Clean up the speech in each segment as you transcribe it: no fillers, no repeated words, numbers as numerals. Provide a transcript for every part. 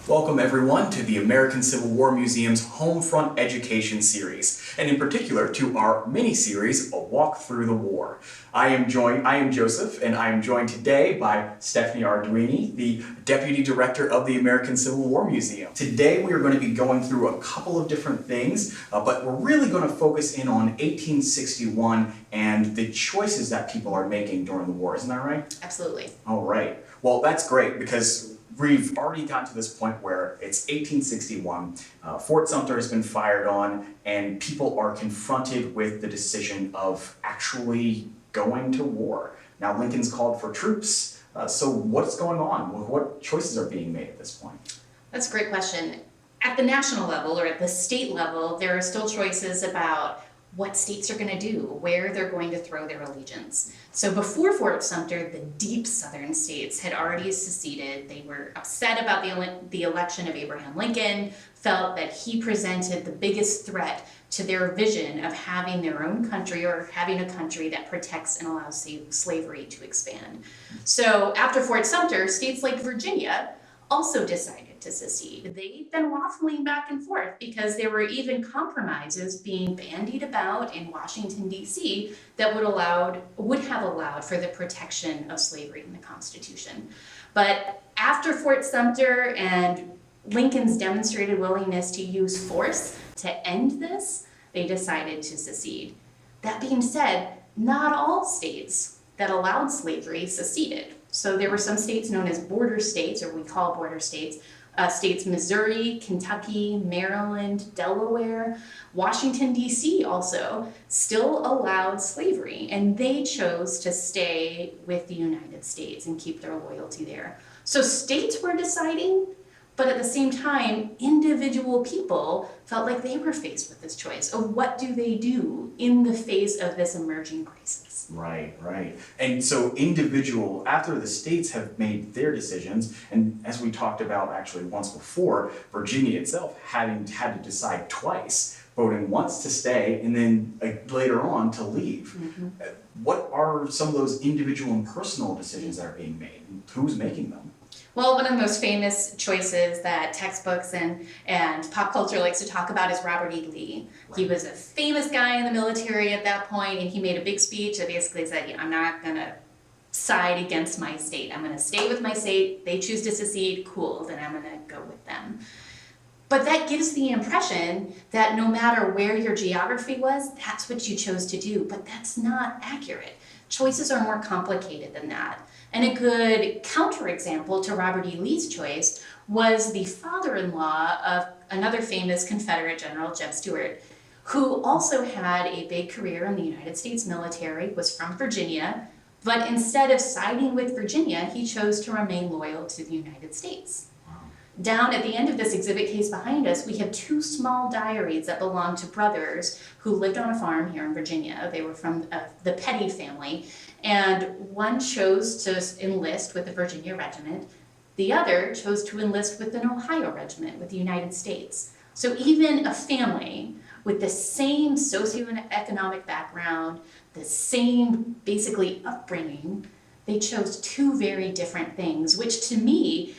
Welcome everyone to the American Civil War Museum's Homefront Education Series, and in particular to our mini-series, A Walk Through the War. I am Joseph, and I am joined today by Stephanie Arduini, the Deputy Director of the American Civil War Museum. Today we are going to be going through a couple of different things, but we're really going to focus in on 1861 and the choices that people are making during the war. Isn't that right? Absolutely. All right. Well, that's great because we've already gotten to this point where it's 1861, Fort Sumter has been fired on, and people are confronted with the decision of actually going to war. Now, Lincoln's called for troops, so what's going on? What choices are being made at this point? That's a great question. At the national level or at the state level, there are still choices about what states are going to do, where they're going to throw their allegiance. So before Fort Sumter, the deep southern states had already seceded. They were upset about the election of Abraham Lincoln, felt that he presented the biggest threat to their vision of having their own country or having a country that protects and allows slavery to expand. So after Fort Sumter, states like Virginia also decided to secede. They'd been waffling back and forth because there were even compromises being bandied about in Washington, D.C. that would have allowed for the protection of slavery in the Constitution. But after Fort Sumter and Lincoln's demonstrated willingness to use force to end this, they decided to secede. That being said, not all states that allowed slavery seceded. So there were some states known as border states, or we call border states, states Missouri, Kentucky, Maryland, Delaware, Washington, D.C. also still allowed slavery, and they chose to stay with the United States and keep their loyalty there. So states were deciding, but at the same time, individual people felt like they were faced with this choice of what do they do in the face of this emerging crisis. Right. And so after the states have made their decisions, and as we talked about actually once before, Virginia itself had to decide twice, voting once to stay and then later on to leave. Mm-hmm. What are some of those individual and personal decisions that are being made? Who's making them? Well, one of the most famous choices that textbooks and pop culture likes to talk about is Robert E. Lee. Right. He was a famous guy in the military at that point, and he made a big speech that basically said, I'm not going to side against my state. I'm going to stay with my state. They choose to secede, cool, then I'm going to go with them. But that gives the impression that no matter where your geography was, that's what you chose to do. But that's not accurate. Choices are more complicated than that. And a good counterexample to Robert E. Lee's choice was the father-in-law of another famous Confederate general, Jeb Stuart, who also had a big career in the United States military, was from Virginia, but instead of siding with Virginia, he chose to remain loyal to the United States. Down at the end of this exhibit case behind us, we have two small diaries that belong to brothers who lived on a farm here in Virginia. They were from the Petty family, and one chose to enlist with the Virginia Regiment. The other chose to enlist with an Ohio Regiment with the United States. So even a family with the same socioeconomic background, the same basically upbringing, they chose two very different things, which to me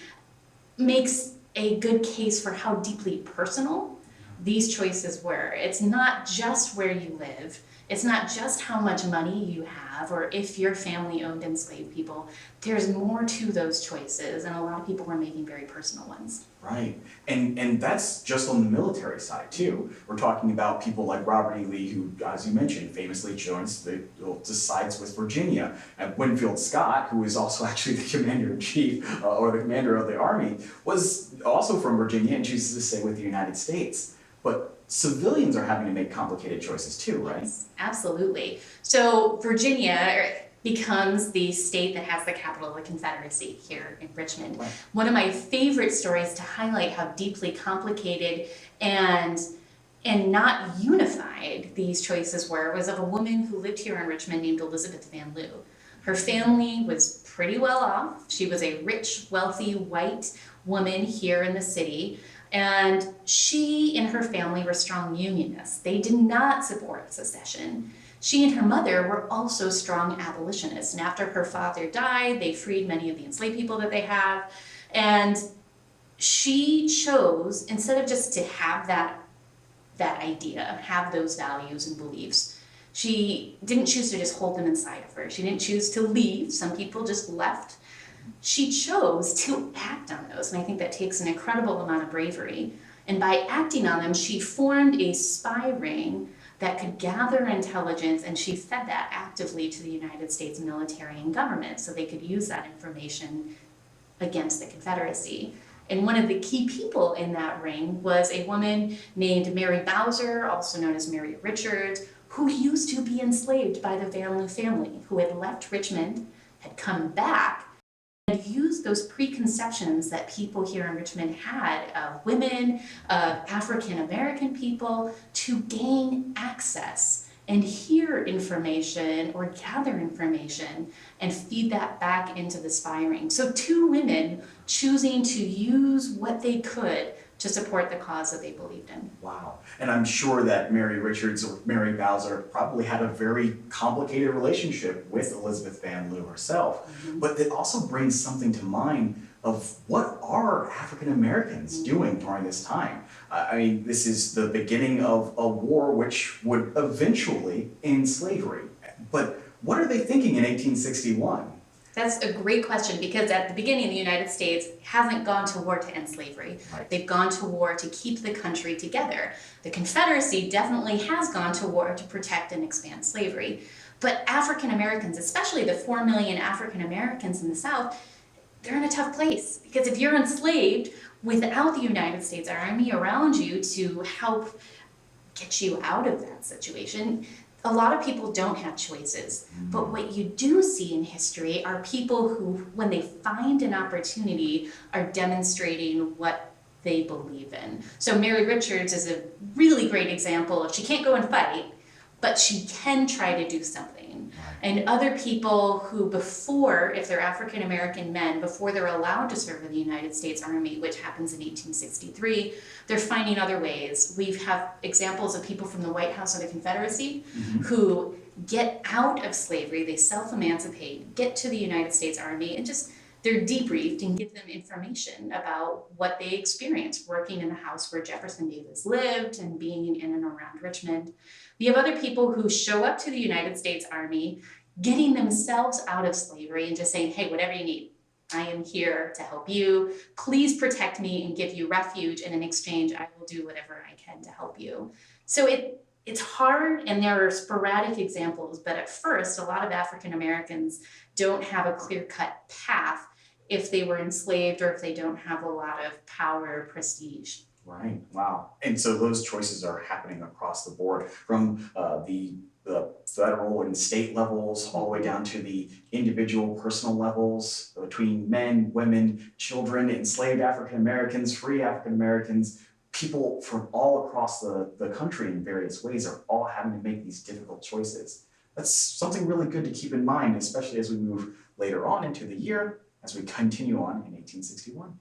makes a good case for how deeply personal these choices were. It's not just where you live. It's not just how much money you have or if your family owned enslaved people. There's more to those choices, and a lot of people were making very personal ones. Right. And that's just on the military side too. We're talking about people like Robert E. Lee, who, as you mentioned, famously decides with Virginia. And Winfield Scott, who is also actually the commander-in-chief or the commander of the army, was also from Virginia and chooses to stay with the United States. But civilians are having to make complicated choices too, right? Yes, absolutely. So Virginia becomes the state that has the capital of the Confederacy here in Richmond. Right. One of my favorite stories to highlight how deeply complicated and not unified these choices were was of a woman who lived here in Richmond named Elizabeth Van Lew. Her family was pretty well off. She was a rich, wealthy, white woman here in the city. And she and her family were strong Unionists. They did not support secession. She and her mother were also strong abolitionists. And after her father died, they freed many of the enslaved people that they have. And she chose, instead of just to have that idea, have those values and beliefs, she didn't choose to just hold them inside of her. She didn't choose to leave. Some people just left. She chose to act on those, and I think that takes an incredible amount of bravery. And by acting on them, she formed a spy ring that could gather intelligence, and she fed that actively to the United States military and government so they could use that information against the Confederacy. And one of the key people in that ring was a woman named Mary Bowser, also known as Mary Richards, who used to be enslaved by the Vanloo family, who had left Richmond, had come back, and used those preconceptions that people here in Richmond had of women, of African American people, to gain access and hear information or gather information and feed that back into the spy ring. So two women choosing to use what they could to support the cause that they believed in. Wow. And I'm sure that Mary Richards or Mary Bowser probably had a very complicated relationship with Elizabeth Vanloo herself. But it also brings something to mind of what are African Americans doing during this time. I mean, this is the beginning of a war which would eventually end slavery. But what are they thinking in 1861? That's a great question, because at the beginning, the United States hasn't gone to war to end slavery. Right. They've gone to war to keep the country together. The Confederacy definitely has gone to war to protect and expand slavery. But African Americans, especially the 4 million African Americans in the South, they're in a tough place, because if you're enslaved without the United States Army around you to help get you out of that situation, a lot of people don't have choices. But what you do see in history are people who, when they find an opportunity, are demonstrating what they believe in. So Mary Richards is a really great example of, she can't go and fight, but she can try to do something. And other people who before, if they're African American men, before they're allowed to serve in the United States Army, which happens in 1863, they're finding other ways. We have examples of people from the White House of the Confederacy who get out of slavery, they self-emancipate, get to the United States Army, and just they're debriefed and give them information about what they experienced working in the house where Jefferson Davis lived and being in and around Richmond. We have other people who show up to the United States Army, getting themselves out of slavery and just saying, hey, whatever you need, I am here to help you. Please protect me and give you refuge, and in exchange, I will do whatever I can to help you. So it's hard, and there are sporadic examples, but at first, a lot of African Americans don't have a clear-cut path if they were enslaved or if they don't have a lot of power or prestige. Right. Wow. And so those choices are happening across the board, from the federal and state levels all the way down to the individual personal levels, between men, women, children, enslaved African Americans, free African Americans. People from all across the country in various ways are all having to make these difficult choices. That's something really good to keep in mind, especially as we move later on into the year, as we continue on in 1861.